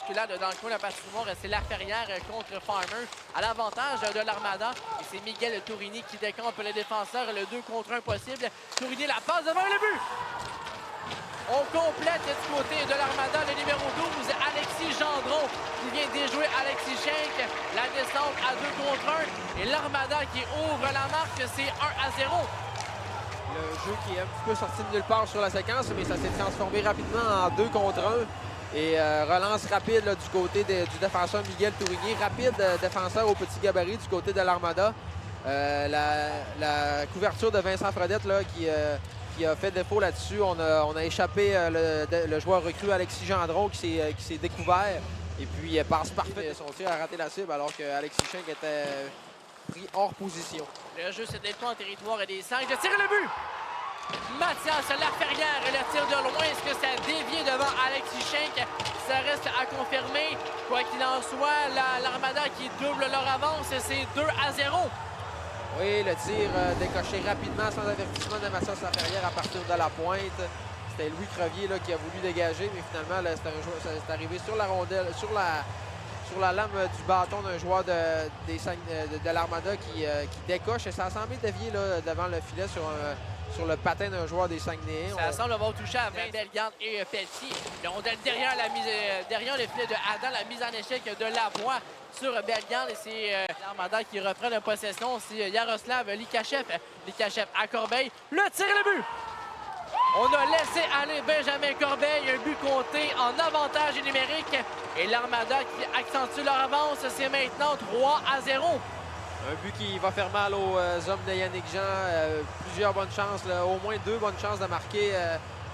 bousculade dans le coin de la patinoire. C'est Laferrière contre Farmer à l'avantage de l'Armada. Et c'est Miguel Tourini qui décampe le défenseur. Le 2 contre 1 possible. Tourini la passe devant le but. On complète du côté de l'Armada le numéro 12, Alexis Gendron, qui vient déjouer Alexis Schenk. La descente à 2 contre 1. Et l'Armada qui ouvre la marque, c'est 1-0. Le jeu qui est un petit peu sorti de nulle part sur la séquence, mais ça s'est transformé rapidement en 2 contre 1. Et relance rapide là, du côté du défenseur Miguel Tourigny. Rapide défenseur au petit gabarit du côté de l'Armada. La couverture de Vincent Fredette là, qui a fait défaut là-dessus. On a échappé le joueur recru Alexis Gendron qui s'est découvert. Et puis il passe parfait. Son tir a raté la cible alors que Alexis Schenk était pris hors position. Le jeu s'est déplacé en territoire des 5. Le tir et le but! Mathias Laferrière, le tir de loin. Est-ce que ça dévie devant Alexis Schenk? Ça reste à confirmer. Quoi qu'il en soit, l'Armada qui double leur avance, c'est 2-0. Oui, le tir décoché rapidement sans avertissement de Mathias Laferrière à partir de la pointe. C'était Louis Crevier là, qui a voulu dégager, mais finalement, c'est arrivé sur la rondelle, sur la lame du bâton d'un joueur de l'Armada qui décoche. Et ça a semblé dévier là, devant le filet sur le patin d'un joueur des Saguenayens. Ça semble avoir touché à Bellegarde et Pelletier. Le rondelle derrière le filet de Adam, la mise en échec de Lavoie sur Bellegarde. Et c'est l'Armada qui reprend la possession. C'est Yaroslav Likachev. Likachev à Corbeil. Le tir et le but! On a laissé aller Benjamin Corbeil, un but compté en avantage numérique. Et l'Armada qui accentue leur avance, c'est maintenant 3-0. Un but qui va faire mal aux hommes de Yannick Jean. Plusieurs bonnes chances, là, au moins 2 bonnes chances de marquer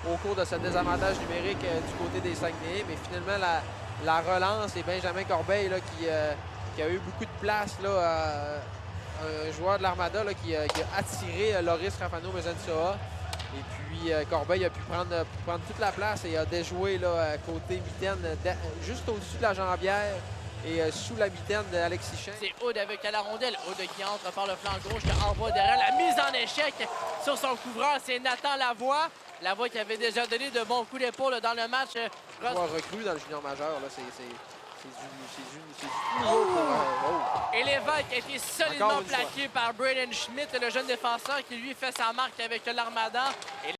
au cours de ce désavantage numérique du côté des Saguenayens. Mais finalement, la relance et Benjamin Corbeil là, qui a eu beaucoup de place. Là, un joueur de l'Armada qui a attiré Loris Rafano Mezensoa. Et puis Corbeil a pu prendre toute la place et a déjoué là, côté mitaine, juste au-dessus de la jambière et sous la mitaine d'Alexis Schenk. C'est Aude avec la rondelle. Aude qui entre par le flanc gauche, qui envoie derrière la mise en échec sur son couvreur. C'est Nathan Lavoie. Lavoie qui avait déjà donné de bons coups d'épaule dans le match. Joueur recru dans le junior majeur, là, c'est du Et l'évêque a été solidement plaqué par Braden Schmidt, le jeune défenseur qui lui fait sa marque avec l'Armada.